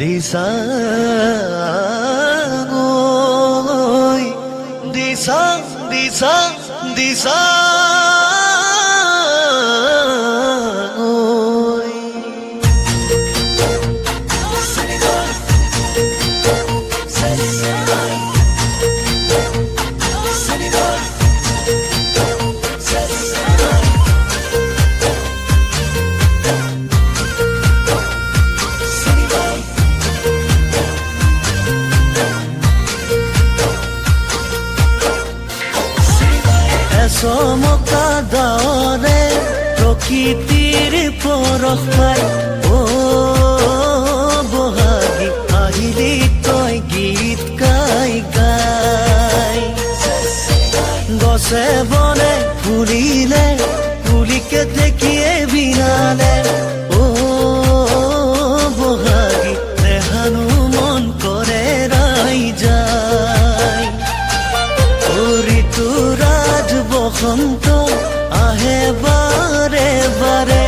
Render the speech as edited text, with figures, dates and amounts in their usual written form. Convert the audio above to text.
দিশাং ঐ দিশাং দিশাং দিশাং ঐ চমকা দাৱৰে প্ৰকৃতিৰ পৰশ পাই অ বহাগী আহিলি তই গীত গাই গাই গছে বনে ফুলিলে ফুলিকে দেখিয়ে বিনালে অ বহাগী দেহানো মন কৰে ৰাই যায় ঋতুৰাজ বসন্ত আহে বাৰে বাৰে